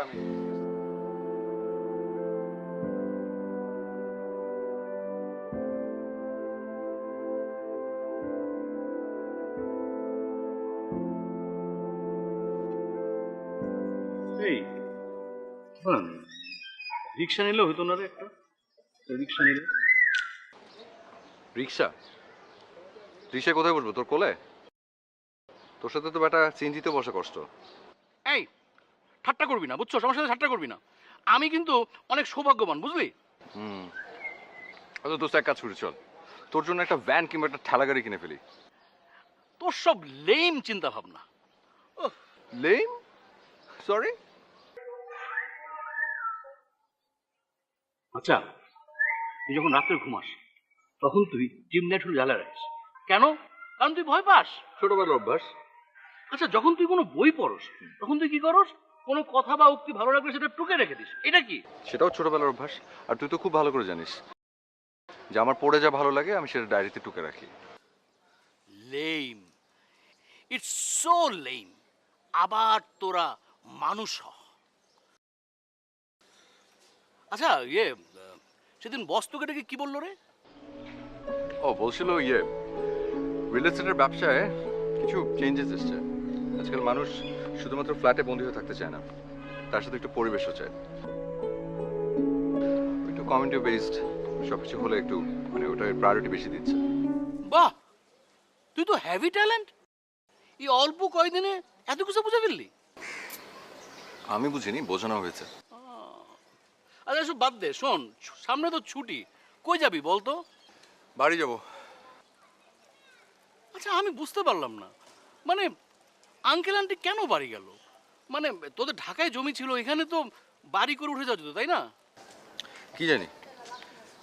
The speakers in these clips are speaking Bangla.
আমি এই রিক্সা নিলে হইতো না রে একটা? রিক্সা নিলে রিক্সা রিক্সায় কোথায় বসবো? তোর কোলে? তোর সাথে তো বেটা সিএনজিতে বসে কষ্ট। এই ঠাট্টা করবি না, বুঝছো? আমার সাথে ঠাট্টা করবি না। আমি কিন্তু অনেক সৌভাগ্যবান, বুঝলি? আচ্ছা দোস্ত, এক কাজ করি, চল তোর জন্য একটা ভ্যান কিংবা একটা ঠেলা গাড়ি কিনে ফেলি। তোর সব লেম চিন্তা ভাবনা। লেম? সরি। আচ্ছা, তুই যখন রাত্রে ঘুমাস তখন তুই ডিম লাইট হলে জ্বালা রাখিস কেন? কারণ তুই ভয় পাস। ছোটবেলার অভ্যাস। আচ্ছা, যখন তুই কোনো বই পড়স তখন তুই কি করস? কোনো কথা বা উক্তি ভালো লাগলে সেটা টুকে রেখে দিস, এটা কি? সেটাও ছোটবেলার অভ্যাস। আর তুই তো খুব ভালো করে জানিস যে আমার পড়ে যা ভালো লাগে আমি সেটা ডায়েরিতে টুকে রাখি। Lame, it's so lame. আবার তোরা মানুষ হ। আচ্ছা সেদিন বস তোকে ডেকে কি বললো রে? ও বলছিল রিয়েল এস্টেটের ব্যবসায় কিছু চেঞ্জেস এসছে। আজকাল মানুষ শুধুমাত্র ফ্ল্যাটে বন্দি হয়ে থাকতে চায় না, তার সাথে একটু পরিবেশও চায়। একটু কমিউনিটি বেসড সবকিছু হলে একটু মানে ওটার প্রায়োরিটি বেশি দিচ্ছে। বাহ, তুই তো হ্যাভি ট্যালেন্ট। এই অল্প কয়দিনে এত কিছু বুঝে ফেললি? আমি বুঝিনি, বোঝানো হয়েছে। আচ্ছা এসব বাদ দে, শোন সামনে তো ছুটি, কই যাবি বলতো? বাড়ি যাব। আচ্ছা আমি বুঝতে পারলাম না, মানে আঙ্কেল আন্টি কেন বাড়ি গেল? মানে তোদের ঢাকায় জমি ছিল, এখানে তো বাড়ি করে উঠে যাওয়া যেত, তাই না? কি জানি,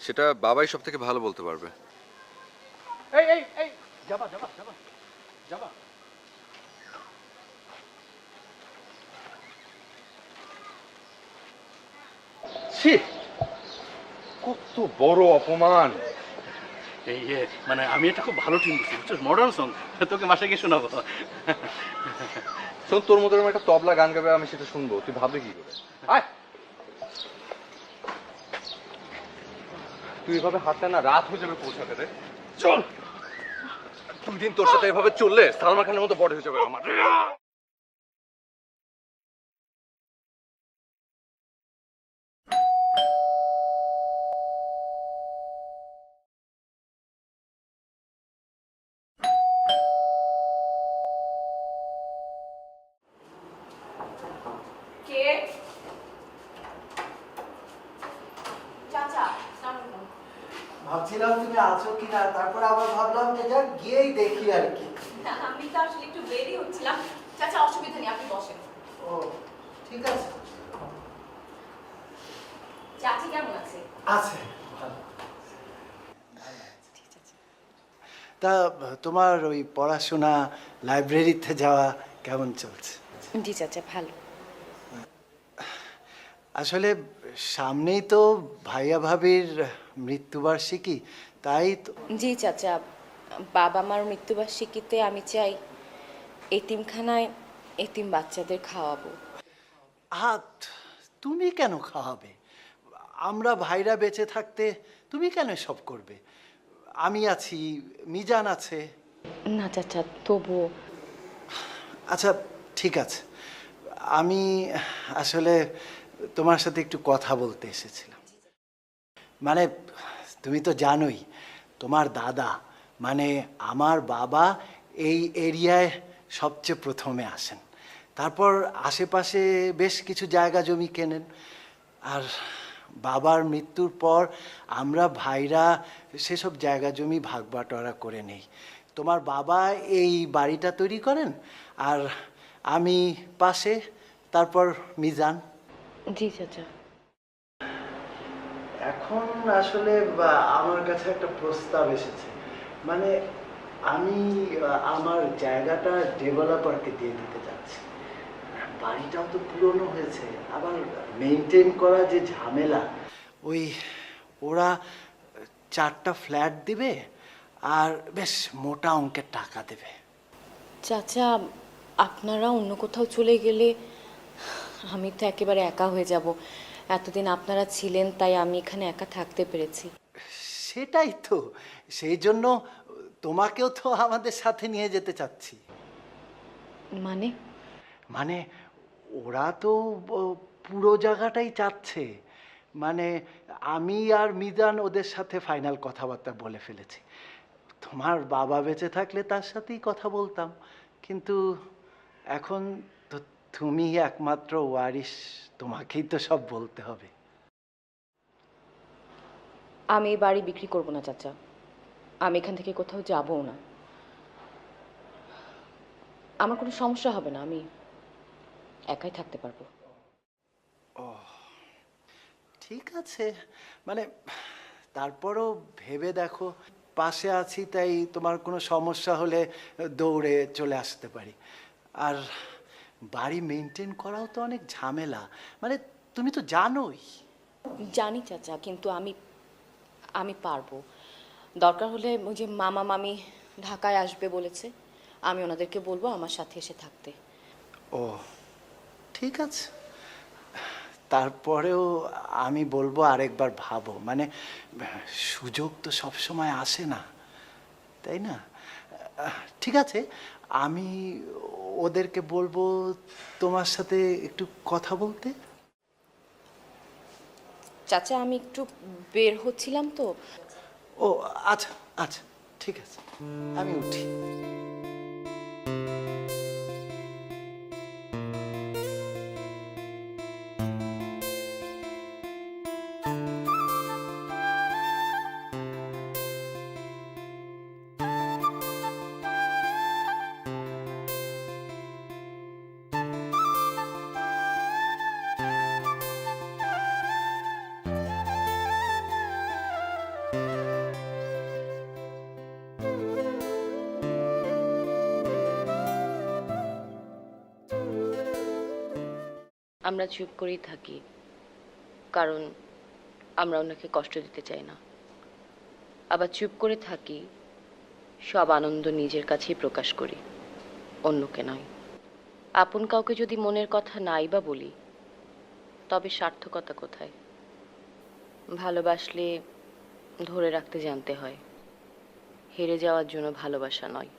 সেটা বাবাই সব থেকে ভালো বলতে পারবে। এই এই এই যাবা যাবা যাবা যাবা। ছি, কত বড় অপমান! এই মানে আমি এটা খুব ভালো টিম দিচ্ছি, বুঝছিস? মডার্ন সং তোকে মাসে গিয়ে শোনাবো। শোন, তোর মতো এরকম একটা তবলা গান গাবে, আমি সেটা শুনবো, তুই ভাববে কি করে? আয়, তুই এভাবে হাঁটতে না রাত হয়ে যাবে পৌঁছাতে রে। চল, 2 দিন তোর সাথে এভাবে চললে সালমান খানের মতো বড় হয়ে যাবে আমার। কে? চাচা, সামনে বল। ভাবছিলাম তুমি আছো কিনা, তারপর আবার ভাবলাম যে যাক গিয়েই দেখি আর কি। আমি তো আসলে একটু দেরি হচ্ছিলাম। চাচা অসুবিধা নেই, আপনি বসেন। ও ঠিক আছে, চাচি কেমন আছে? আছে ভালো। তা তোমার ওই পড়াশোনা, লাইব্রেরিতে যাওয়া কেমন চলছে? জি চাচা, ভালো। আসলে সামনেই তো ভাইয়া ভাবির মৃত্যুবার্ষিকী, তাই তো। জি চাচা, বাবা মার মৃত্যুবার্ষিকীতে আমি চাই এতিমখানায় এতিম বাচ্চাদের খাওয়াবো। হাত তুমি কেন খাওয়াবে? আমরা ভাইরা বেঁচে থাকতে তুমি কেন সব করবে? আমি আছি, মিজান আছে। না চাচা, তবুও। আচ্ছা ঠিক আছে, আমি আসলে তোমার সাথে একটু কথা বলতে এসেছিলাম। মানে তুমি তো জানোই তোমার দাদা মানে আমার বাবা এই এরিয়ায় সবচেয়ে প্রথমে আসেন, তারপর আশেপাশে বেশ কিছু জায়গা জমি কেনেন। আর বাবার মৃত্যুর পর আমরা ভাইরা সেসব জায়গা জমি ভাগ বাটোয়ারা করে নেই। তোমার বাবা এই বাড়িটা তৈরি করেন আর আমি পাশে, তারপর মিজান। জি চাচা। এখন আসলে আমার কাছে একটা প্রস্তাব এসেছে, মানে আমি আমার জায়গাটা ডেভেলপারকে দিয়ে দিতে যাচ্ছি। বাড়িটাও তো পুরনো হয়েছে, আবার মেনটেন করা যে ঝামেলা। ওই ওরা 4টা ফ্ল্যাট দিবে আর বেশ মোটা অঙ্কের টাকা দেবে। চাচা, আপনারা অন্য কোথাও চলে গেলে আমি তো একেবারে একা হয়ে যাব। এতদিন আপনারা ছিলেন তাই আমি এখানে একা থাকতে পেরেছি। সেটাই তো, সেই জন্য তোমাকেও তো আমাদের সাথে নিয়ে যেতে চাচ্ছি। মানে? মানে ওরা তো পুরো জায়গাটাই চাচ্ছে। মানে আমি আর মিজান ওদের সাথে ফাইনাল কথাবার্তা বলে ফেলেছি। তোমার বাবা বেঁচে থাকলে তার সাথেই কথা বলতাম, কিন্তু এখন তো তুমি একমাত্র ওয়ারিশ, তোমাকেই তো সব বলতে হবে। আমি এই বাড়ি বিক্রি করব না চাচা, আমি এখান থেকে কোথাও যাবও না। আমার কোনো সমস্যা হবে না, আমি একাই থাকতে পারবো। ঠিক আছে, মানে তারপরও ভেবে দেখো, পাশে আছি তাই তোমার কোনো সমস্যা হলে দৌড়ে চলে আসতে পারি। আর বাড়ি মেনটেন করাও তো অনেক ঝামেলা, মানে তুমি তো জানোই। জানি চাচা, কিন্তু আমি আমি পারবো। দরকার হলে ওই যে মামা মামি ঢাকায় আসবে বলেছে, আমি ওনাদেরকে বলবো আমার সাথে এসে থাকতে। ও ঠিক আছে, তারপরেও আমি বলবো আরেকবার ভাবো, মানে সুযোগ তো সব সময় আসে না, তাই না? ঠিক আছে, আমি ওদেরকে বলবো তোমার সাথে একটু কথা বলতে। চাচা আমি একটু বের হচ্ছিলাম তো। ও আচ্ছা আচ্ছা, ঠিক আছে, আমি উঠি। আমরা চুপ করেই থাকি, কারণ আমরা ওনাকে কষ্ট দিতে চাই না। আবার চুপ করে থাকি, সব আনন্দ নিজের কাছেই প্রকাশ করি, অন্যকে নয়। আপন কাউকে যদি মনের কথা নাই বা বলি, তবে সার্থকতা কোথায়? ভালোবাসলে ধরে রাখতে জানতে হয়, হেরে যাওয়ার জন্য ভালোবাসা নয়।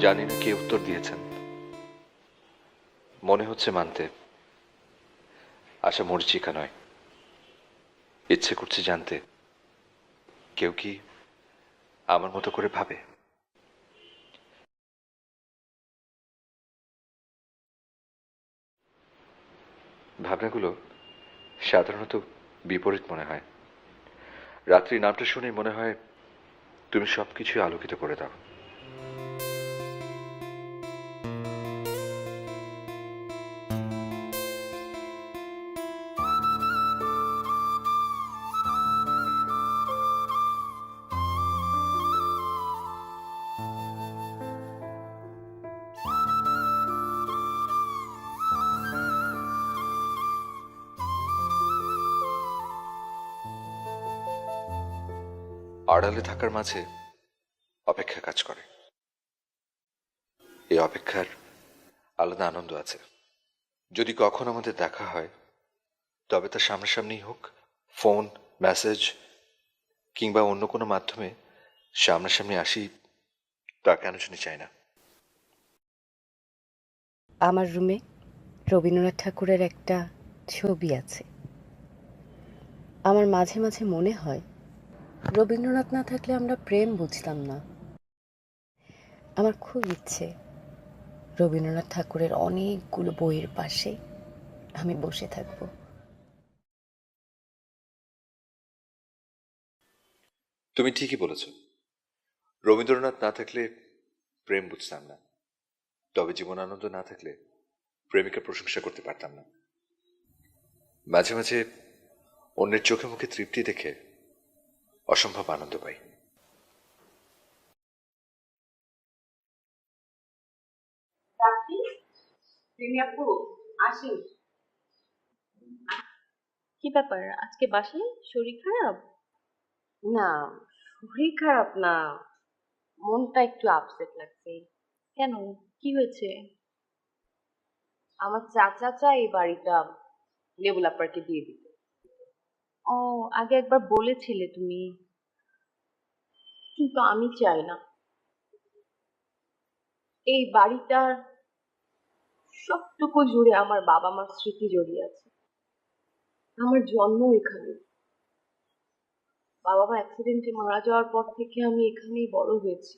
জানি না কে উত্তর দিয়েছেন, মনে হচ্ছে মানতে। আশা মরিচিকা নয়, ইচ্ছে করছে জানতে কেউ কি আমার মতো করে ভাবে। ভাবনাগুলো সাধারণত বিপরীত মনে হয়। রাত্রি নামটা শুনে মনে হয় তুমি সবকিছু আলোকিত করে দাও। আড়ালে থাকার মাঝে অপেক্ষা কাজ করে। এই অপেক্ষার আলাদা আনন্দ আছে। যদি কখন আমাদের দেখা হয়, তবে তা সামনাসামনি হোক, ফোন, মেসেজ কিংবা অন্য কোনো মাধ্যমে সামনাসামনি আসি, তা কেন জানি চাই না। আমার রুমে রবীন্দ্রনাথ ঠাকুরের একটা ছবি আছে। আমার মাঝে মাঝে মনে হয় রবীন্দ্রনাথ না থাকলে আমরা প্রেম বুঝতাম না। আমার খুব ইচ্ছে রবীন্দ্রনাথ ঠাকুরের অনেকগুলো বইয়ের পাশে আমি বসে থাকব। তুমি ঠিকই বলেছ, রবীন্দ্রনাথ না থাকলে প্রেম বুঝতাম না, তবে জীবনানন্দ না থাকলে প্রেমিকার প্রশংসা করতে পারতাম না। মাঝে মাঝে অন্যের চোখে মুখে তৃপ্তি দেখে অসম্ভব আনন্দ পাই। কি ব্যাপার, আজকে বাসায় শরীর খারাপ? না, শরীর খারাপ না, মনটা একটু আপসেট লাগছে। কেন, কি হয়েছে? আমার চাচা এই বাড়িটা লেবুল আপাকে দিয়ে দিতে। ও, আগে একবার বলেছিলে তুমি, কিন্তু আমি চাই না। এই বাড়িটার সবটুকু জুড়ে আমার বাবা মার স্মৃতি জড়িয়ে আছে। আমার জন্ম এখানে, বাবা মা অ্যাক্সিডেন্টে মারা যাওয়ার পর থেকে আমি এখানেই বড় হয়েছি।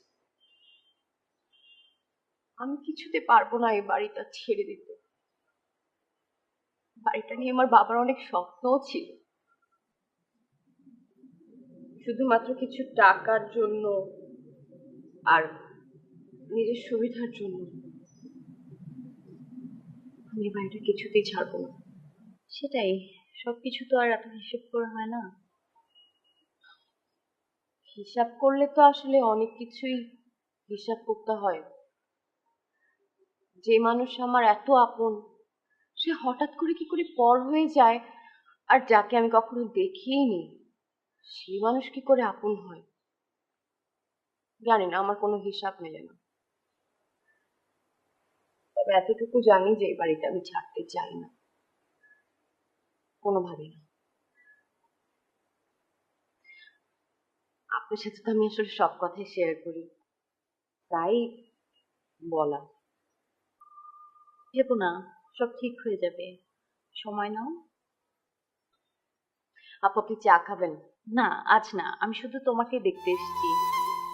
আমি কিছুতে পারবো না এই বাড়িটা ছেড়ে দিতে। বাড়িটা নিয়ে আমার বাবার অনেক স্বপ্নও ছিল, শুধুমাত্র কিছু টাকার জন্য আর নিজের সুবিধার জন্য আমি এই বাড়িটা কিছুতেই ছাড়বো না। সেটাই, সবকিছু তো আর এত হিসেব করা হয় না। হিসাব করলে তো আসলে অনেক কিছুই হিসাব করতে হয়। যে মানুষ আমার এত আপন, সে হঠাৎ করে কি করে পর হয়ে যায়, আর যাকে আমি কখনো দেখিনি সেই মানুষ কি করে আপন হয়, জানি না, আমার কোনো হিসাব মেলে না। তবে এতটুকু জানি যে এই বাড়িটা আমি ছাড়তে চাই না, কোনোভাবেই না। আপনার সাথে তো আমি আসলে সব কথাই শেয়ার করি, তাই বলা। ভেবো না, সব ঠিক হয়ে যাবে, সময় নাও। আপু, আপনি চা খাবেন? না, আজ না, আমি শুধু তোমাকে দেখতে এসেছি।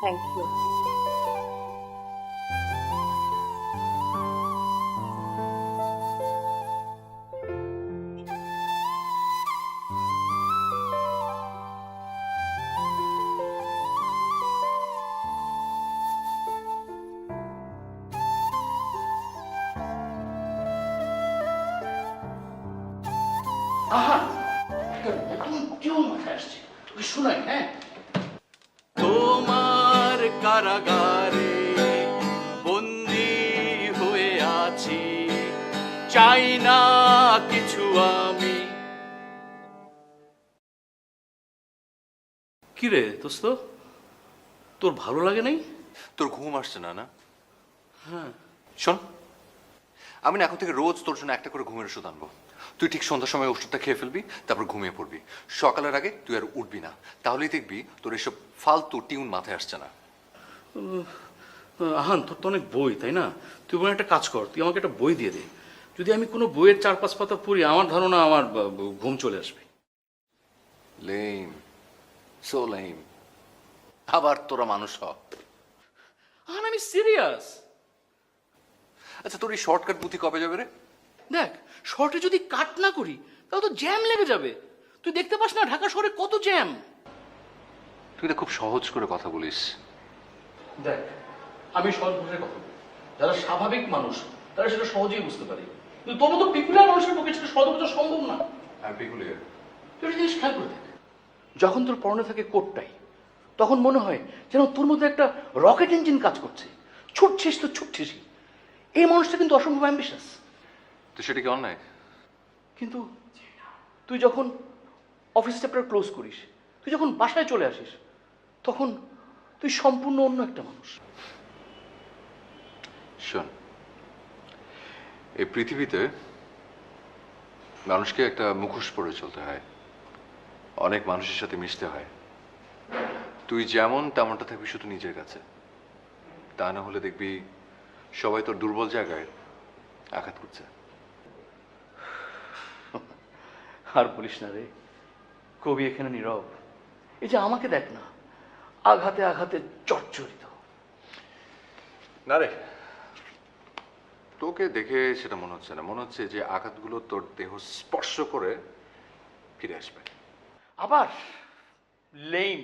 Thank you. আহা, একটা নতুন টিউন মাথায় আসছে, তোকে শোনাই। হ্যাঁ, তোমার কারাগারে বন্দি হয়ে আছি, চাই না কিছু আমি। কি রে দোস্ত, তোর ভালো লাগে নাই? তোর ঘুম আসছে না? না, হ্যাঁ। শোন, আমি না এখন থেকে রোজ তোর জন্য একটা করে ঘুমের ওষুধ আনবো। তুই ঠিক সন্ধ্যার সময় ওষুধটা খেয়ে ফেলবি, তারপর ঘুমিয়ে পড়বি। সকালের আগে তুই আর উঠবি না, তাহলেই দেখবি তোর এসব ফালতু টিউন মাথায় আসছে না। আহান, তোর তো অনেক বই, তাই না? তুই বলে একটা কাজ কর, তুই আমাকে একটা বই দিয়ে দে। যদি আমি কোনো বইয়ের 4-5 পাতা পড়ি, আমার ধারণা আমার ঘুম চলে আসবে। Lame, so lame. আবার তোরা মানুষ হ। আহান, আমি সিরিয়াস। আচ্ছা, তোর এই শর্টকাট বুদ্ধি কবে যাবে রে? দেখ, শর্টে যদি কাট না করি তাহলে তো জ্যাম লেগে যাবে। তুই দেখতে পাস না ঢাকা শহরে কত জ্যাম। তুই তো খুব সহজ করে কথা বলিস। দেখ, আমি সহজ ভাষায় কথা বলি, যারা স্বাভাবিক মানুষ তারা সেটা সহজেই বুঝতে পারে, কিন্তু তোর মতো পিকুলার মানুষের পক্ষে সেটা সহজ বোঝা সম্ভব না। তুই একটা জিনিস খেয়াল করে দেখ, যখন তোর পরনে থাকে কোটটাই, তখন মনে হয় যেন তোর মধ্যে একটা রকেট ইঞ্জিন কাজ করছে, ছুটছিস তো ছুটছিসই। এই মানুষটা কিন্তু অসম্ভব অ্যাম্বিশাস। তো সেটা কি অন্যায়? কিন্তু তুই যখন অফিস চ্যাপ্টার ক্লোজ করিস, তুই যখন বাসায় চলে আসিস, তখন তুই সম্পূর্ণ অন্য একটা মানুষ। শোন, এই পৃথিবীতে মানুষকে একটা মুখোশ পরে চলতে হয়, অনেক মানুষের সাথে মিশতে হয়। তুই যেমন তেমনটা থাকবি শুধু নিজের কাছে, তা না হলে দেখবি সবাই তোর দুর্বল জায়গায় আঘাত করছে। আর বলিস না রে, কবি এখানে নীরব। এই যে আমাকে দেখ না, আঘাতে আঘাতে জর্জরিত। না রে, তোকে দেখে সেটা মনে হচ্ছে না, মনে হচ্ছে যে আঘাতগুলো তোর দেহ স্পর্শ করে ফিরে আসবে। আবার লেম,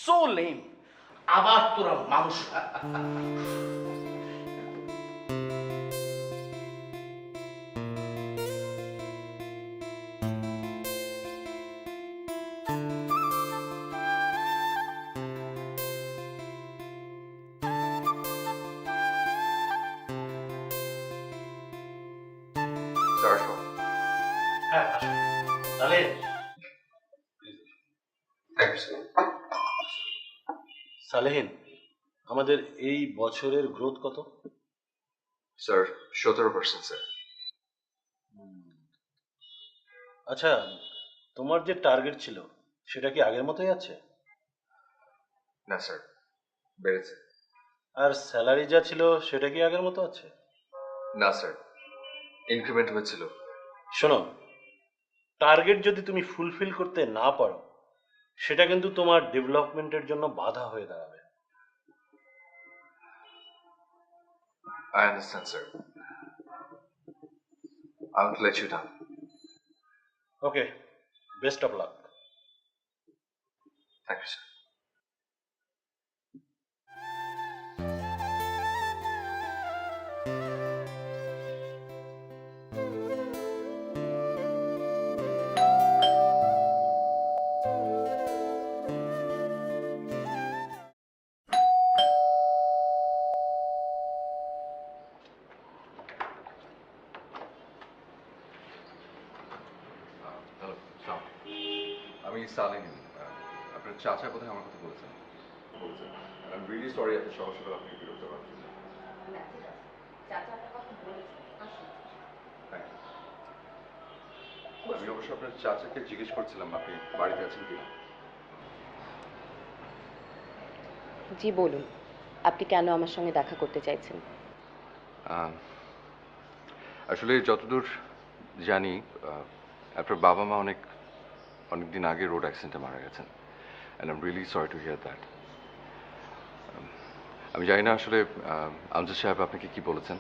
সো লেম, আবার তোরা মানুষ। সালেহিন, আমাদের এই বছরের গ্রোথ কত? Sir 17%, sir. আচ্ছা, তোমার যে টার্গেট ছিল সেটা কি আগের মতোই আছে? না স্যার, বেড়েছে। আর স্যালারি যা ছিল সেটা কি আগের মতো আছে? না স্যার, ইনক্রিমেন্ট হয়েছিল। শোনো, টার্গেট যদি তুমি ফুলফিল করতে না পারো সেটা কিন্তু তোমার ডেভেলপমেন্টের জন্য বাধা হয়ে দাঁড়াবে। I understand, sir. I won't let you down. Okay, best of luck. Thank you, sir. Hello, সালাম। আমি সালেহিন। আপনার চাচা কোথায় আমার কথা বলেছেন? বলছেন। আই এম রিয়েলি সরি এত সকাল সকাল আপনি বিরক্ত করার জন্য। Thank you. আমি অবশ্য আপনার চাচাকে জিজ্ঞেস করছিলাম আপনি বাড়িতে আছেন কিনা। জি বলুন, আপনি কেন আমার সঙ্গে দেখা করতে চাইছেন? আসলে যতদূর জানি আপনার বাবা মা অনেক দিন আগে রোড অ্যাক্সিডেন্টে মারা গেছেন, and I am really sorry to hear that. আমি জানি না আসলে আমজাদ সাহেব আপনাকে কি বলেছেন।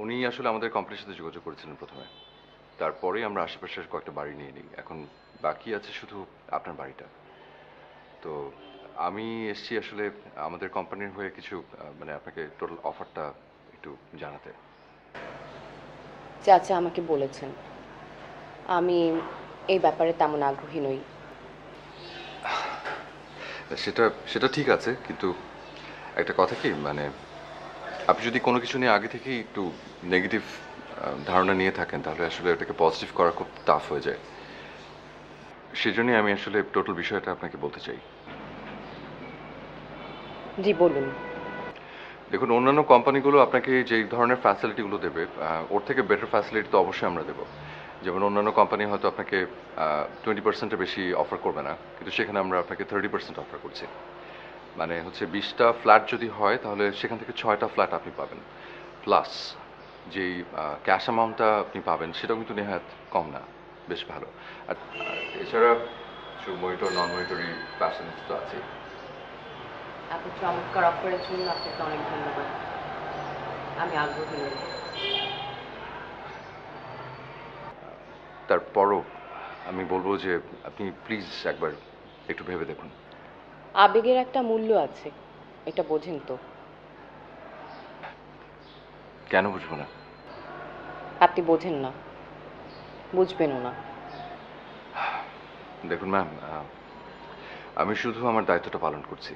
উনি আসলে আমাদের কোম্পানির সাথে যোগাযোগ করেছিলেন প্রথমে, তারপরেই আমরা আশেপাশের কয়েকটা বাড়ি নিয়ে নিই। এখন বাকি আছে শুধু আপনার বাড়িটা। তো আমি এসছি আসলে আমাদের কোম্পানির হয়ে কিছু মানে আপনাকে টোটাল অফারটা একটু জানাতে। চাচা আমাকে বলেছেন, আমি এই ব্যাপারে তেমন আগ্রহী নই। সেটা সেটা ঠিক আছে, কিন্তু একটা কথা কি, মানে আপনি যদি কোনো কিছু নিয়ে আগে থেকেই একটু নেগেটিভ ধারণা নিয়ে থাকেন তাহলে আসলে এটাকে পজিটিভ করা খুব টাফ হয়ে যায়। সেজন্যই আমি আসলে টোটাল বিষয়টা আপনাকে বলতে চাই। জি বলুন। দেখুন, অন্যান্য কোম্পানিগুলো আপনাকে যেই ধরনের ফ্যাসিলিটিগুলো দেবে ওর থেকে বেটার ফ্যাসিলিটি তো অবশ্যই আমরা দেবো। যেমন অন্যান্য কোম্পানি হয়তো আপনাকে 20%-এর বেশি অফার করবে না, কিন্তু সেখানে আমরা আপনাকে 30% অফার করছি। মানে হচ্ছে 20টা ফ্ল্যাট যদি হয় তাহলে সেখান থেকে 6টা ফ্ল্যাট আপনি পাবেন, প্লাস যেই ক্যাশ অ্যামাউন্টটা আপনি পাবেন সেটাও কিন্তু নেহাত কম না, বেশ ভালো। আর এছাড়া কিছু মনিটর নন মনিটরি ফ্যাসিলিটি তো আছে। আপনি চমৎকার অফারের জন্য আপনাকে অনেক ধন্যবাদ। আমি আগ্রহী নই। তারপরও আমি বলবো যে আপনি প্লিজ একবার একটু ভেবে দেখুন। আবেগের একটা মূল্য আছে, এটা বোঝেন তো? কেন বুঝবো না? আপনি বোঝেন না, বুঝবেনও না। দেখুন ম্যাম, আমি শুধু আমার দায়িত্বটা পালন করছি।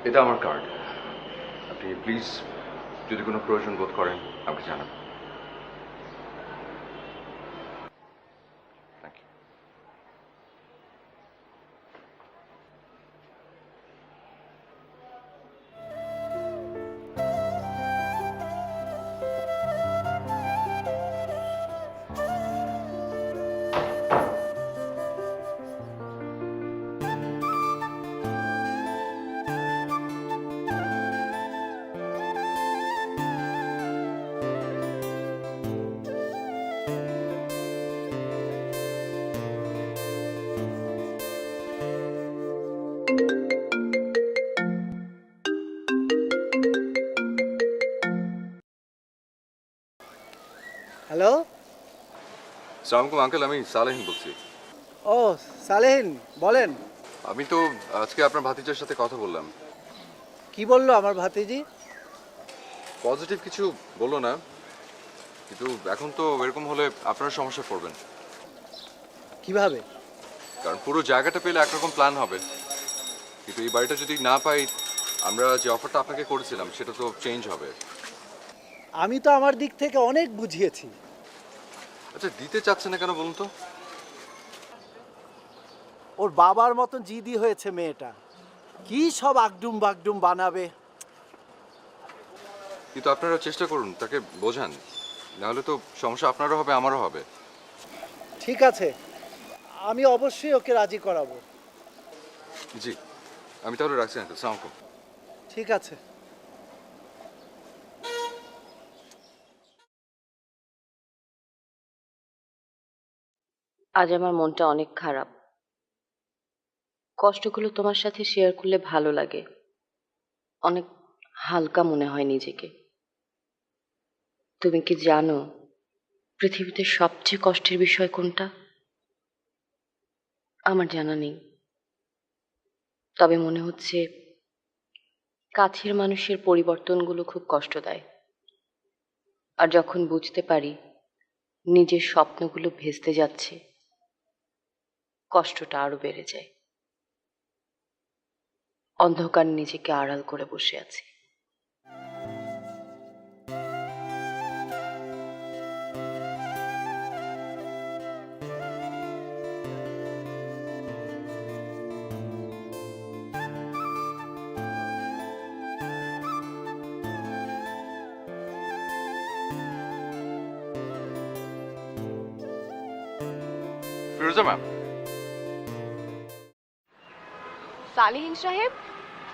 এটা আমার কার্ড, আপনি প্লিজ যদি কোনো প্রয়োজন বোধ করেন আমাকে জানান। Thank you. হ্যালো। আসসালামু আলাইকুম আঙ্কেল, আমি সালেহিন বলছি। ও সালেহিন, বলেন। আমি তো আজকে আপনার ভাতিজার সাথে কথা বললাম। কি বললো আমার ভাতিজি? পজিটিভ কিছু বললো না, কিন্তু এখন তো এরকম হলে আপনারা সমস্যা পড়বেন, কিভাবে? কারণ পুরো জায়গাটা পেলে একরকম প্ল্যান হবে, কিন্তু এই বাড়িটা যদি না পাই, আমরা যে অফারটা আপনাকে করেছিলাম সেটা তো চেঞ্জ হবে। আমি তো আমার দিক থেকে অনেক বুঝিয়েছি। আচ্ছা, দিতে চাচ্ছে না কেন বলুন তো? ওর বাবার মতন জিদি হয়েছে মেয়েটা, কি সব আগডুম বাগডুম বানাবে। কিন্তু আপনারা চেষ্টা করুন, তাকে বোঝান, নাহলে তো সমস্যা আপনারও হবে আমারও হবে। ঠিক আছে, আমি অবশ্যই ওকে রাজি করাবো। জি, আমি তাহলে রাখছি আঙ্কেল, সালাম আলাইকুম। ঠিক আছে। আজ আমার মনটা অনেক খারাপ। কষ্টগুলো তোমার সাথে শেয়ার করলে ভালো লাগে, অনেক হালকা মনে হয় নিজেকে। তুমি কি জানো পৃথিবীতে সবচেয়ে কষ্টের বিষয় কোনটা? আমার জানা নেই, তবে মনে হচ্ছে কাছের মানুষের পরিবর্তনগুলো খুব কষ্ট দেয়। আর যখন বুঝতে পারি নিজের স্বপ্নগুলো ভেস্তে যাচ্ছে, কষ্টটা আরো বেড়ে যায়। অন্ধকার নিজেকে আড়াল করে বসে আছি। ফিরোজা ম্যাম, সালিহিন সাহেব,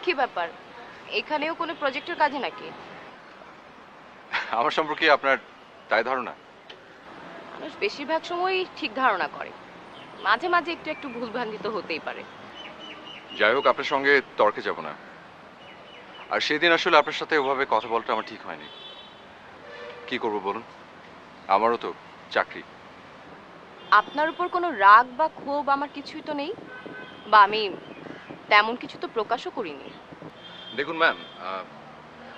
কি ব্যাপার? এখানেও কোনো প্রজেক্টের কাজে নাকি? আমার সম্পর্কে আপনার তাই ধারণা? মানুষ বেশিরভাগ সময়ই ঠিক ধারণা করে, মাঝে মাঝে একটু একটু ভুলভ্রান্তি তো হতেই পারে। যাই হোক, আপনার সঙ্গে তর্কে যাব না। আর সেদিন আসলে আপনার সাথে ওভাবে কথা বলাটা আমার ঠিক হয়নি। কি করব বলুন, আমারও তো চাকরি। আপনার উপর কোনো রাগ বা ক্ষোভ আমার কিছুই তো নেই, বা আমি তেমন কিছু তো প্রকাশও করিনি। দেখুন ম্যাম,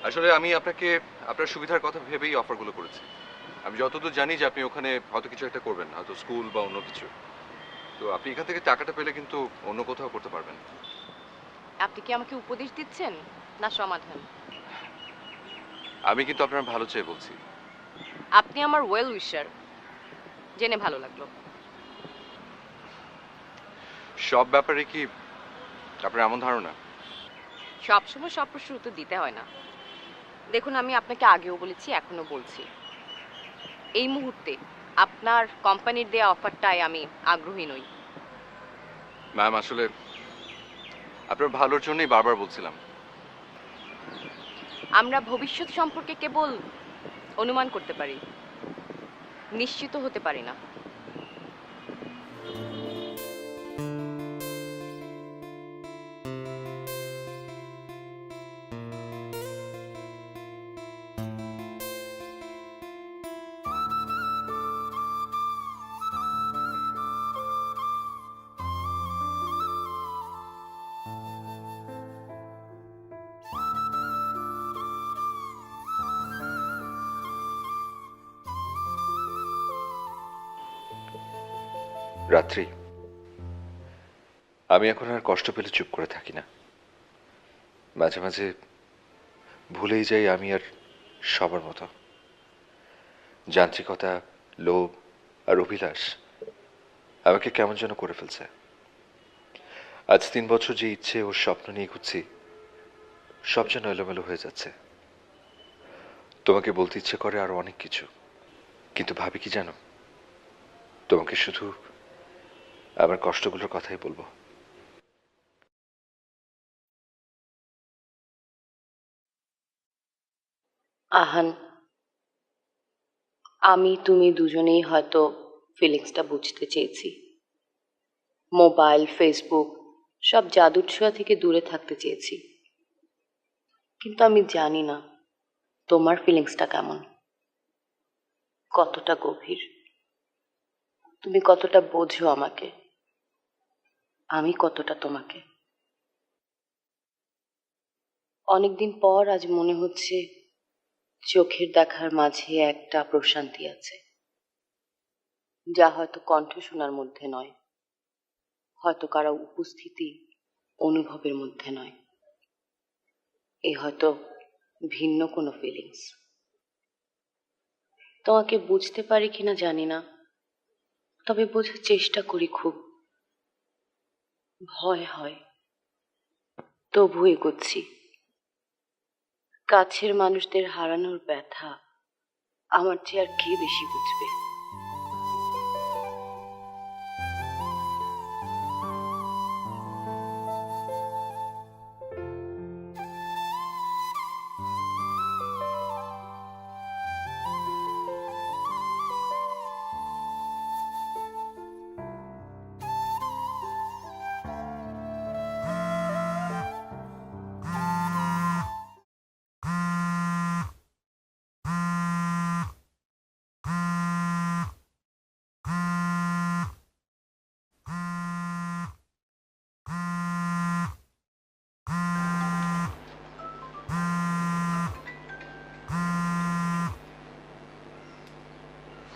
আসলে আমি আপনাকে আপনার সুবিধার কথা ভেবেই অফারগুলো করেছি। আমি যতদূর জানি যে আপনি ওখানে হয়তো কিছু একটা করবেন, হয়তো স্কুল বা অন্য কিছু। তো আপনি এখান থেকে টাকাটা পেলে কিন্তু অন্য কোথাও করতে পারবেন। আপনি কি আমাকে উপদেশ দিচ্ছেন না সমাধান? আমি কিন্তু আপনার ভালো চেয়ে বলছি। আপনি আমার ওয়েল উইশার, জেনে ভালো লাগলো। সব ব্যাপারে কি আপনার এমন ধারণা? সবসময় সব প্রশ্নের উত্তর দিতে হয় না। দেখুন, আমি আপনাকে আগেও বলেছি, এখনো বলছি, এই মুহূর্তে আপনার কোম্পানির দেয়া অফারটায় আমি আগ্রহী নই। ম্যাম, আসলে আপনার ভালোর জন্যই বারবার বলছিলাম। আমরা ভবিষ্যৎ সম্পর্কে কেবল অনুমান করতে পারি, নিশ্চিত হতে পারি না। রাত্রি, আমি এখন আর কষ্ট পেলে চুপ করে থাকি না। মাঝে মাঝে ভুলেই যাই আমি আর সবার মতো। যান্ত্রিকতা, লোভ আর অভিলাষ আমাকে কেমন যেন করে ফেলছে। আজ 3 বছর যে ইচ্ছে ওর স্বপ্ন নিয়ে ঘুরছি, সব যেন এলোমেলো হয়ে যাচ্ছে। তোমাকে বলতে ইচ্ছে করে আরো অনেক কিছু, কিন্তু ভাবি কি জানো, তোমাকে শুধু আমার কষ্টগুলোর কথাই বলবো। আহান, আমি তুমি দুজনেই হয়তো ফিলিংসটা বুঝতে চেয়েছি। মোবাইল, ফেসবুক সব জাদুর ছোঁয়া থেকে দূরে থাকতে চেয়েছি, কিন্তু আমি জানি না তোমার ফিলিংসটা কেমন, কতটা গভীর, তুমি কতটা বোঝো আমাকে, আমি কতটা তোমাকে। অনেকদিন পর আজ মনে হচ্ছে চোখের দেখার মাঝে একটা প্রশান্তি আছে, যা হয়তো কণ্ঠ শোনার মধ্যে নয়, হয়তো কারো উপস্থিতি অনুভবের মধ্যে নয়, এ হয়তো ভিন্ন কোনো ফিলিংস। তোমাকে বুঝতে পারি কিনা জানি না, তবে বোঝার চেষ্টা করি খুব। ভয় হয়, তবু এগোচ্ছি। কাছের মানুষদের হারানোর ব্যথা আমার চেয়ে আর কে বেশি বুঝবে?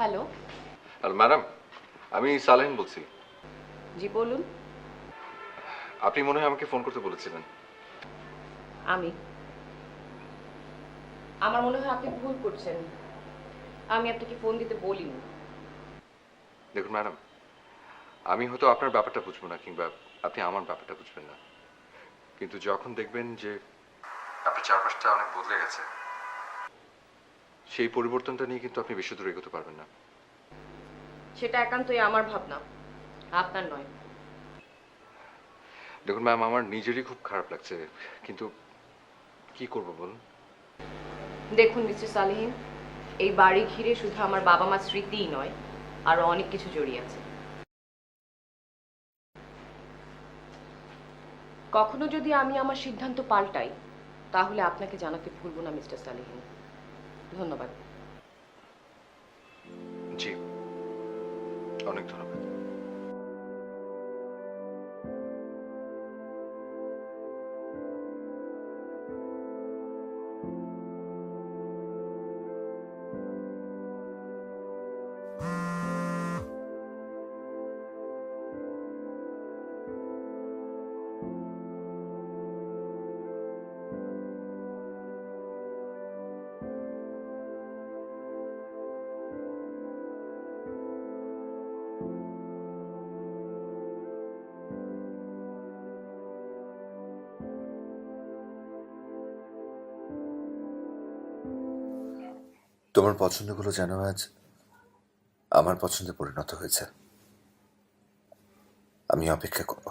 হ্যালো। আর ম্যাডাম, আমি সালেহিন বলছি। জি বলুন। আপনি মনে হয় আমাকে ফোন করতে বলেছিলেন। আমার মনে হয় আপনি ভুল করছেন, আমি আপনাকে ফোন দিতে বলিনি। দেখুন ম্যাডাম, আমি হয়তো আপনার ব্যাপারটা বুঝবো না, কিংবা আপনি আমার ব্যাপারটা বুঝবেন না, কিন্তু যখন দেখবেন যে আপনার চারপাশটা অনেক বদলে গেছে, সেই পরিবর্তনটা নিয়ে কিন্তু আপনি বেশি দূর এগোতে পারবেন না। সেটা একান্তই আমার ভাবনা, আপনার নয়। দেখুন ম্যাম, আমার নিজেরই খুব খারাপ লাগছে, কিন্তু কি করব বলুন? দেখুন মিস্টার সালেহিন, এই বাড়ি ঘিরে শুধু আমার বাবা মা স্মৃতিই নয়, আরো অনেক কিছু জড়িয়ে আছে। কখনো যদি আমি আমার সিদ্ধান্ত পাল্টাই, তাহলে আপনাকে জানাতে ভুলবো না মিস্টার সালেহিন। ধন্যবাদ। জি, অনেক ধন্যবাদ। তোমার পছন্দগুলো যেন আজ আমার পছন্দে পরিণত হয়েছে। আমি অপেক্ষা করব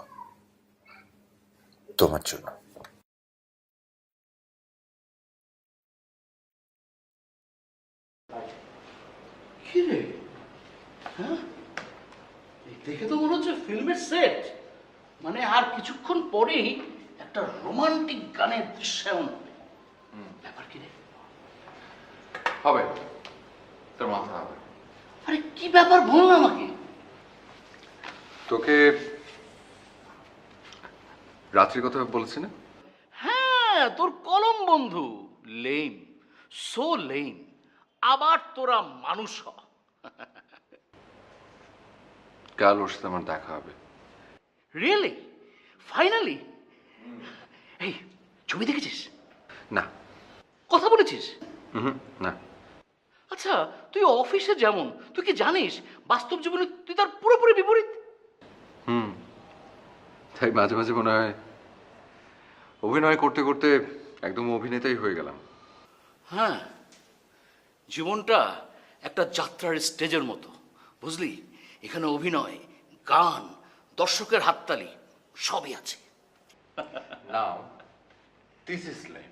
তোমার জন্য। কি রে? হ্যাঁ, দেখে তো মনে হচ্ছে ফিল্মের সেট। মানে আর কিছুক্ষণ পরেই একটা রোমান্টিক গানের দৃশ্যায়ন হবে। ব্যাপার কি রে? হবে, তোর মাথা হবে। আরে কি ব্যাপার বল না আমাকে। তোকে রাত্রির কথা বলেছি না? হ্যাঁ, তোর কলম বন্ধু লেম, সো লেম। আবার তোরা মানুষ হ। কাল ওর সাথে আমার দেখা হবে। রিয়েলি? ফাইনালি? এই, ছবি দেখেছিস? না। কথা বলেছিস? না। আচ্ছা, তুই অফিসে যেমন, তুই কি জানিস বাস্তব জীবনে তুই তার পুরোপুরি বিপরীত? তাই মাঝে মাঝে মনে হয় অভিনয় করতে করতে একদম অভিনেতাই হয়ে গেলাম। হ্যাঁ, জীবনটা একটা যাত্রার স্টেজের মতো, বুঝলি? এখানে অভিনয়, গান, দর্শকের হাততালি সবই আছে। নাও দিস ইজ লাইফ।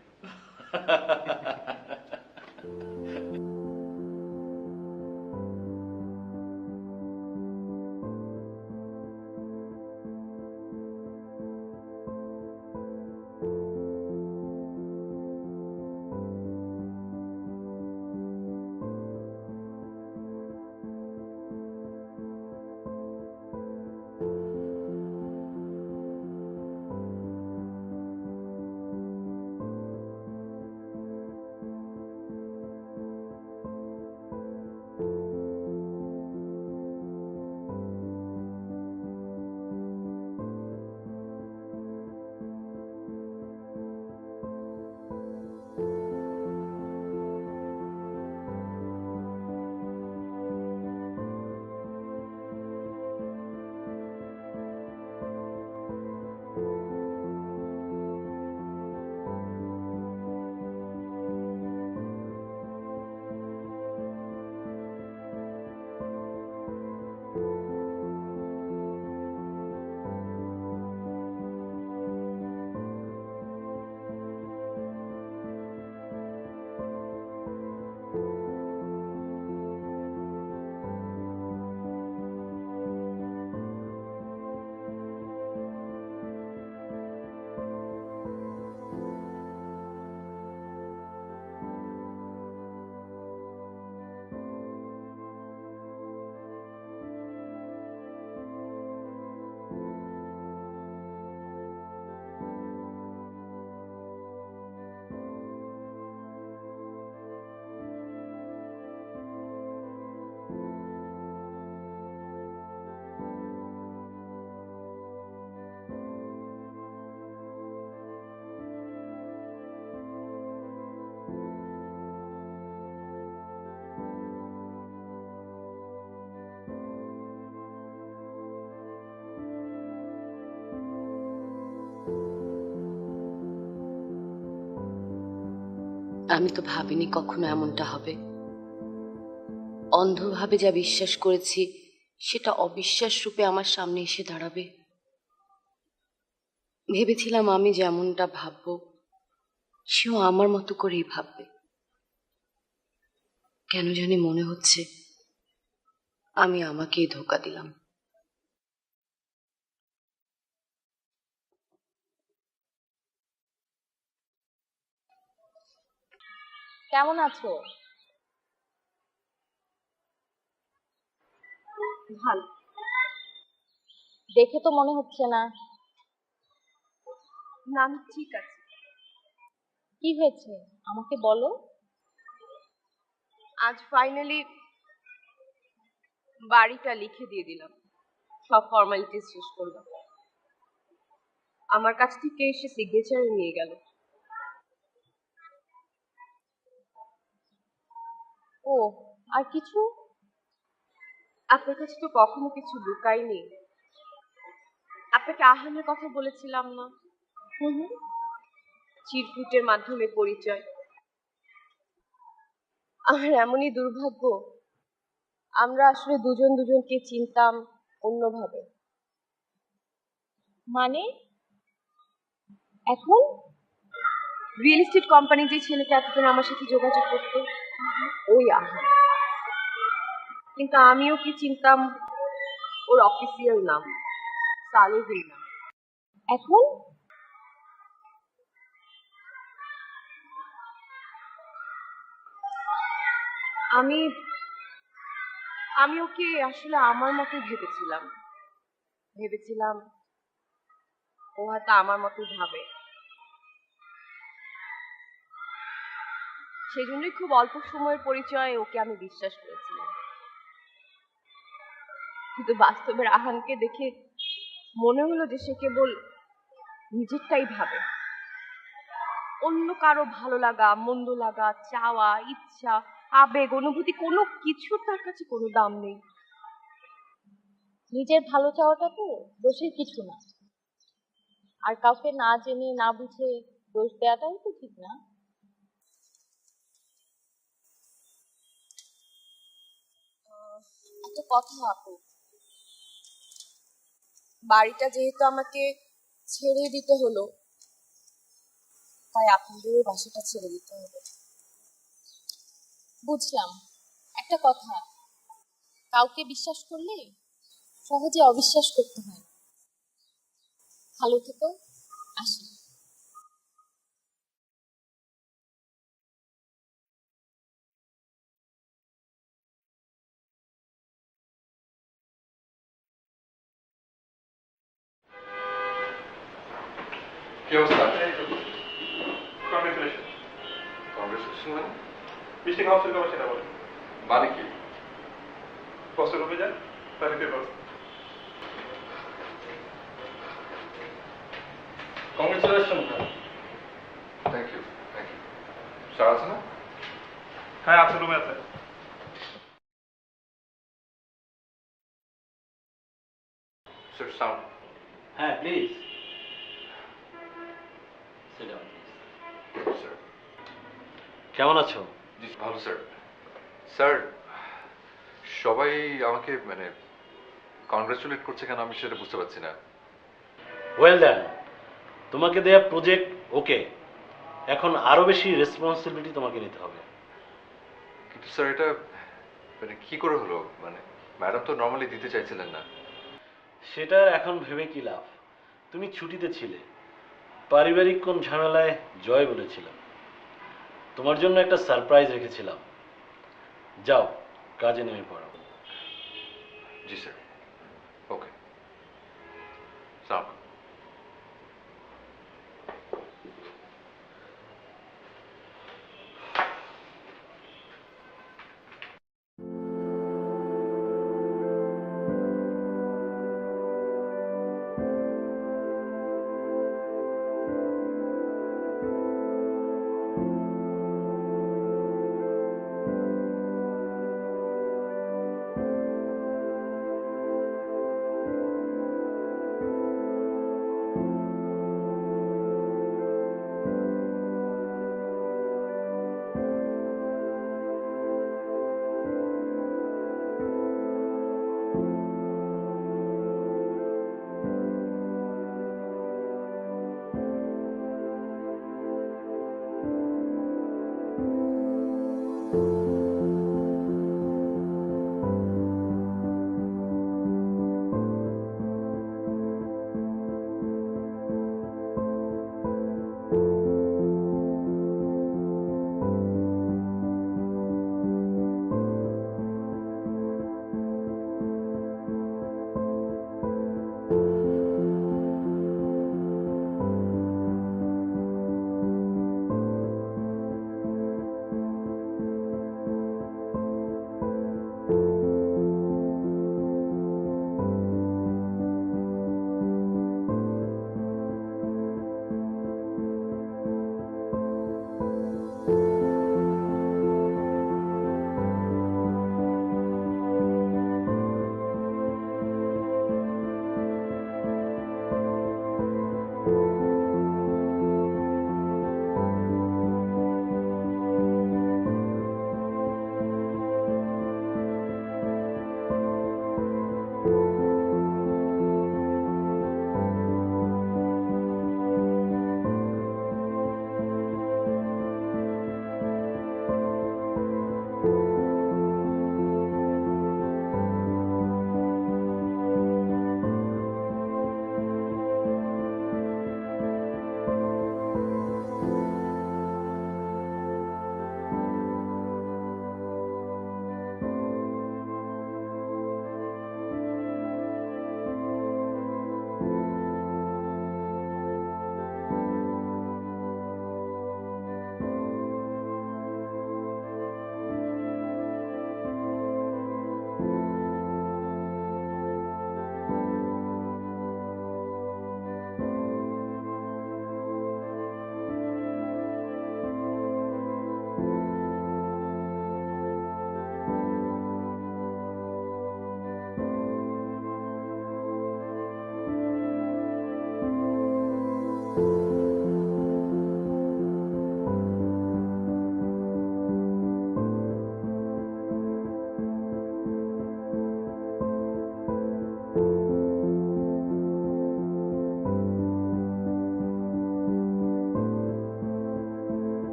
আমি তো ভাবিনি কখনো এমনটা হবে। অন্ধভাবে যা বিশ্বাস করেছি সেটা অবিশ্বাস রূপে আমার সামনে এসে দাঁড়াবে। ভেবেছিলাম আমি যেমনটা ভাববো সেও আমার মতো করেই ভাববে। কেন জানি মনে হচ্ছে আমি আমাকেই ধোঁকা দিলাম। কেমন আছো? ভালো। দেখে তো মনে হচ্ছে না। না আমি ঠিক আছে। কি হয়েছে আমাকে বলো। আজ ফাইনালি বাড়িটা লিখে দিয়ে দিলাম, সব ফর্মালিটিস শেষ করলাম। আমার কাছ থেকে এসে সিগনেচার নিয়ে গেল। ও, আর কিছু? আপনার কাছে তো কখনো কিছু লুকাইনি। আপনাকে আহানের কথা বলেছিলাম না, হুম। চিরকুটের মাধ্যমে পরিচয়। আমার এমনই দুর্ভাগ্য, আমরা আসলে দুজন দুজনকে চিনতাম অন্যভাবে। মানে এখন? রিয়েল এস্টেট কোম্পানি যে ছেলেটা এতদিন আমার সাথে যোগাযোগ করতো, ওই আহান। কিন্তু আমিও কি চিনতাম ওর অফিসিয়াল নাম, সালেহিন নাম। এখন আমি আমি ওকে আসলে আমার মতো ভেবেছিলাম। ভেবেছিলাম ও হয়তো আমার মতো ভাবে, সেই জন্যই খুব অল্প সময়ের পরিচয়ে ওকে আমি বিশ্বাস করেছিলাম। কিন্তু বাস্তবের আহানকে দেখে মনে হলো যে সে কেবল নিজেরটাই ভাবে। অন্য কারো ভালো লাগা, মন্দ লাগা, চাওয়া, ইচ্ছা, আবেগ, অনুভূতি কোনো কিছুর তার কাছে কোনো দাম নেই। নিজের ভালো চাওয়াটা তো দোষের কিছু না, আর কাউকে না জেনে না বুঝে দোষ দেওয়াটাও তো ঠিক না। একটা কথা আপু, বাড়িটা যেহেতু আমাকে ছেড়ে দিতে হলো, তাই আপনাদেরও বাসাটা ছেড়ে দিতে হবে। বুঝলাম। একটা কথা, কাউকে বিশ্বাস করলে সহজে অবিশ্বাস করতে হয়। ভালো থেকো, আসি। কি অবস্থা? কংগ্রেচুলেশন। কংগ্রেচুলেশন মানে? মিষ্টি খাওয়া শুরু করবো সেটা বলে। মানে কি? কষ্ট করবে যান তাহলে paper. Congratulation. Thank you, thank you. Sir আছে না? হ্যাঁ আছে, রুমে আছে। Sir sound. হ্যাঁ প্লিজ। স্যার। কেমন আছো? জি ভালো স্যার। স্যার, সবাই আমাকে মানে কংগ্রাচুলেট করছে কেন আমি সেটা বুঝতে পারছি না। Well done. তোমাকে দেয়া প্রজেক্ট ওকে, এখন আরো বেশি রেসপন্সিবিলিটি তোমাকে নিতে হবে। কিন্তু স্যার এটা মানে কি করে হলো? মানে ম্যাডাম তো নর্মালি দিতে চাইছিলেন না। সেটা এখন ভেবে কি লাভ? তুমি ছুটিতে ছিলে, পারিবারিক কোন ঝামেলায় জয় বলেছিলাম। তোমার জন্য একটা সারপ্রাইজ রেখেছিলাম। যাও, কাজে নেমে পড়ো। জি স্যার, ওকে। সালাম।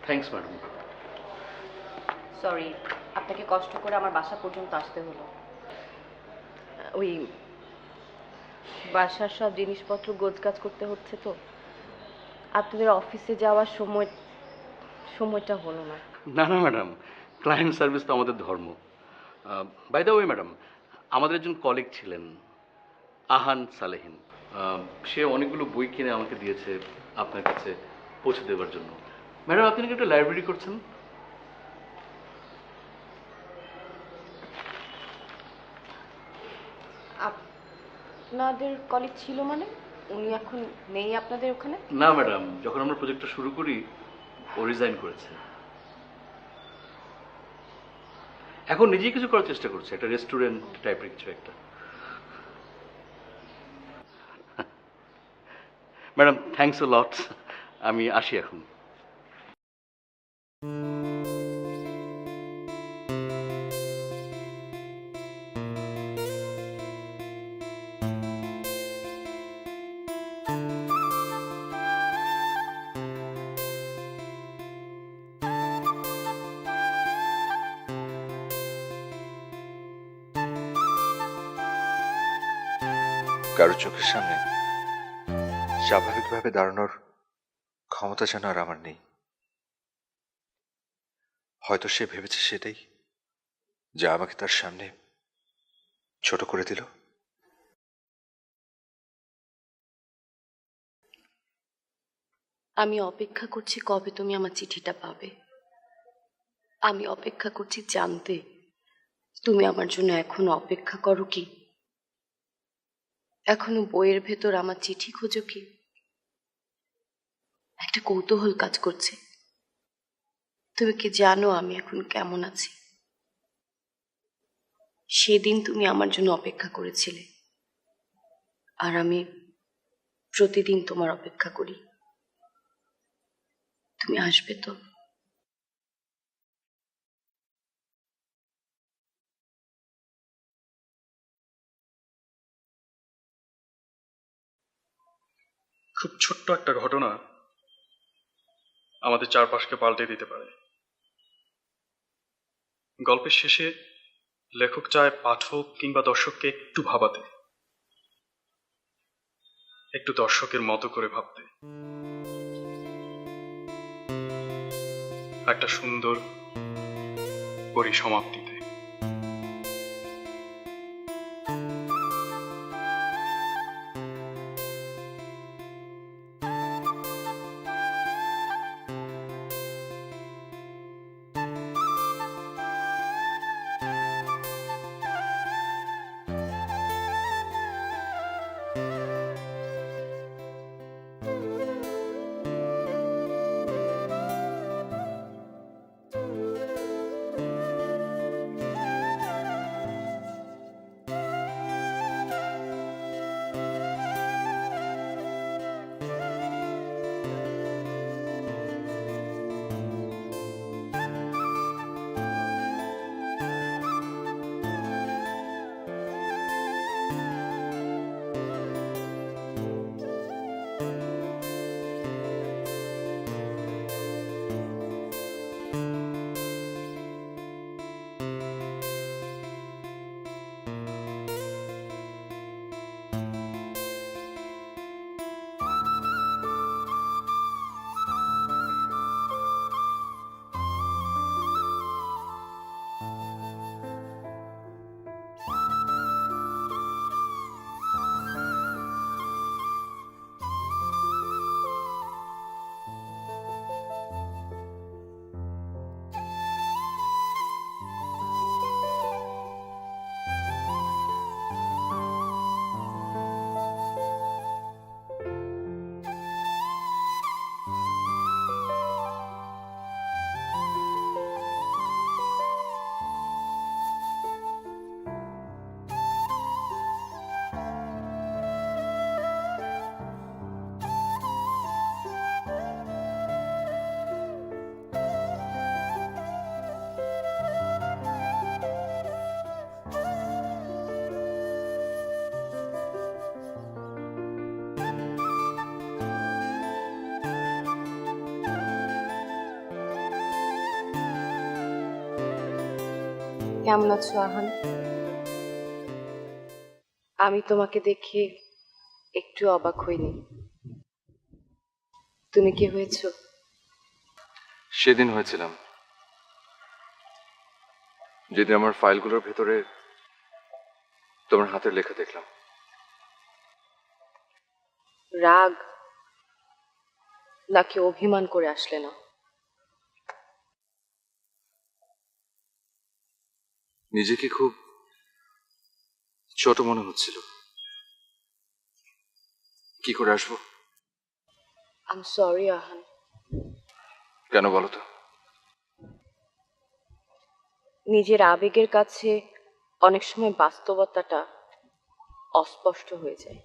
Thanks madam. সরি, আপনাকে কষ্ট করে আমার বাসা পর্যন্ত আসতে হলো। ওই বাসার সব জিনিসপত্র গোছগাছ করতে হচ্ছে তো, আপনাদের অফিসে যাওয়ার সময়টা হলো না। না না ম্যাডাম, ক্লায়েন্ট সার্ভিস তো আমাদের ধর্ম। বাই দ্য ওয়ে ম্যাডাম, আমাদের একজন কলিগ ছিলেন আহান সালেহিন। সে অনেকগুলো বই কিনে আমাকে দিয়েছে আপনার কাছে পৌঁছে দেওয়ার জন্য। ম্যাডাম, আপনি নাকি একটা লাইব্রেরি করছেন? আপনাদের কলিগ ছিল মানে? উনি এখন নেই আপনাদের ওখানে? না ম্যাডাম, যখন আমরা প্রজেক্টটা শুরু করি ও রিজাইন করেছে। এখন নিজেই কিছু করার চেষ্টা করছে, একটা রেস্টুরেন্ট টাইপের কিছু একটা। ম্যাডাম, থ্যাঙ্কস আ লট। আমি আসি এখন। কারো চোখের সামনে স্বাভাবিকভাবে দাঁড়ানোর ক্ষমতা যেন আর আমার নেই। হয়তো সে ভেবেছে সেটাই, যা আমাকে তার সামনে ছোট করে দিল। আমি অপেক্ষা করছি কবে তুমি আমার চিঠিটা পাবে। আমি অপেক্ষা করছি জানতে তুমি আমার জন্য এখনো অপেক্ষা করো কি, এখনো বইয়ের ভেতর আমার চিঠি খোঁজো কি। একটা কৌতূহল কাজ করছে, তুমি কি জানো আমি এখন কেমন আছি? সেদিন তুমি আমার জন্য অপেক্ষা করেছিলে, আর আমি প্রতিদিন তোমার অপেক্ষা করি। তুমি আসবে তো? খুব ছোট্ট একটা ঘটনা আমাদের চারপাশকে পাল্টে দিতে পারে। গল্পের শেষে লেখক চায় পাঠক কিংবা দর্শককে একটু ভাবাতে, একটু দর্শকের মতো করে ভাবতে, একটা সুন্দর পরিসমাপ্তিতে। কেমন আছো আহান? আমি তোমাকে দেখে একটু অবাক হইনি। তুমি কি হয়েছো? সেদিন হয়েছিলাম, যেদিন আমার ফাইলগুলোর ভেতরে তোমার হাতের লেখা দেখলাম। রাগ নাকি অভিমান করে আসলে না? নিজেকে খুব ছোট মনে হচ্ছিল। কি করে আসবো? I am sorry Ahan. কেন বলো তো? নিজের আবেগের কাছে অনেক সময় বাস্তবতাটা অস্পষ্ট হয়ে যায়।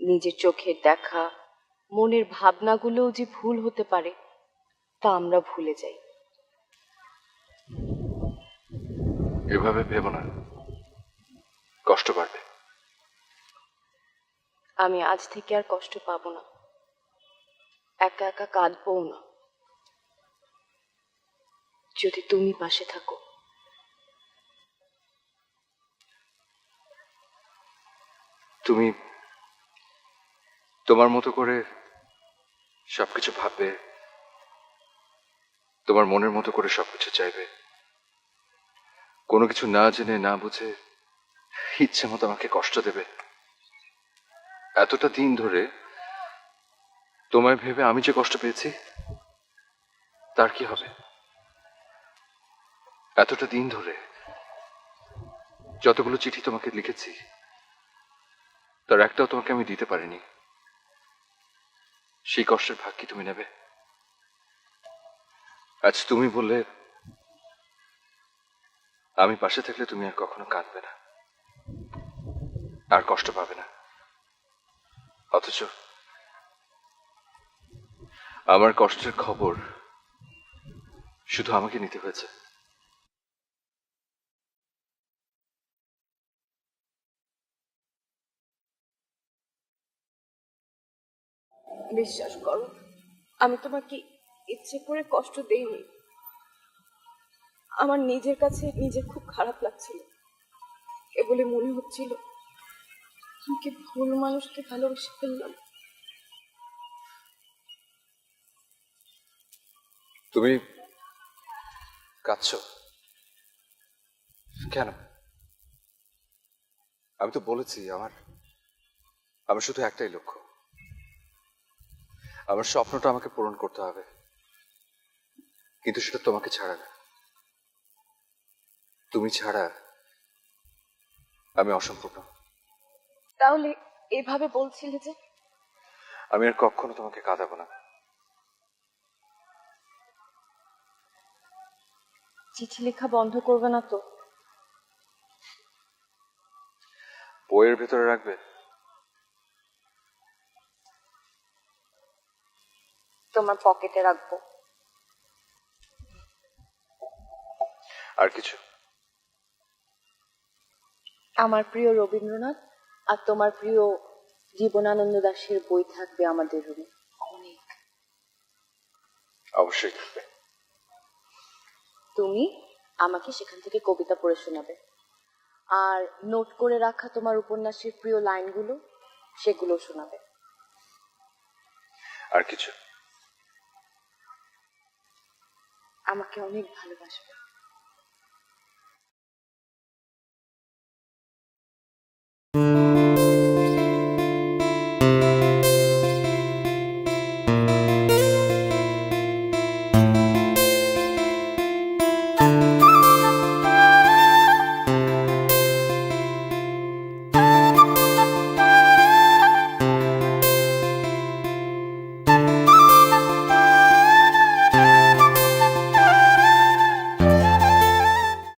নিজের চোখের দেখা, মনের ভাবনাগুলোও যে ভুল হতে পারে তা আমরা ভুলে যাই। এভাবে ভেবো না, কষ্ট পাবে। আমি আজ থেকে আর কষ্ট পাবো না, একা একা কাঁদবও না, যদি তুমি পাশে থাকো। তুমি তোমার মতো করে সবকিছু ভাববে, তোমার মনের মতো করে সবকিছু চাইবে, কোনো কিছু না জেনে না বুঝে ইচ্ছে মতো আমাকে কষ্ট দেবে। এতটা দিন ধরে তোমায় ভেবে আমি যে কষ্ট পেয়েছি তার কি হবে? এতটা দিন ধরে যতগুলো চিঠি তোমাকে লিখেছি তার একটাও তোমাকে আমি দিতে পারিনি। সেই কষ্টের ভাগ কি তুমি নেবে? আজ তুমি বললে আমি পাশে থাকলে তুমি আর কখনো কাঁদবে না, আর কষ্ট পাবে না। অথচ আমার কষ্টের খবর শুধু আমাকে নিতে হয়েছে। বিশ্বাস করো, আমি তোমাকে ইচ্ছে করে কষ্ট দেইনি। আমার নিজের কাছে নিজের খুব খারাপ লাগছিল, কেবলই মনে হচ্ছিল আমি কি ভুল মানুষকে ভালোবেসে ফেললাম। তুমি কাঁদছো কেন? আমি তো বলেছি আমার আমার শুধু একটাই লক্ষ্য, আমার স্বপ্নটা আমাকে পূরণ করতে হবে, কিন্তু সেটা তোমাকে ছাড়া না। তুমি ছাড়া আমি অসম্পূর্ণ। তাহলে এভাবে বলছিলে যে? আমি আর কখনো তোমাকে কাঁদাবো না। চিঠি লেখা বন্ধ করবে না তো? বইয়ের ভেতরে রাখবে? তোমার পকেটে রাখবো। আর কিছু? আমার প্রিয় রবীন্দ্রনাথ আর তোমার প্রিয় জীবনানন্দ দাশের বই থাকবে আমাদের রুমে, অনেক। অবশ্যই থাকবে। তুমি আমাকে সেখান থেকে কবিতা পড়ে শোনাবে, আর নোট করে রাখা তোমার উপন্যাসের প্রিয় লাইনগুলো সেগুলো শোনাবে। আর কিছু? আমাকে অনেক ভালোবাসবে।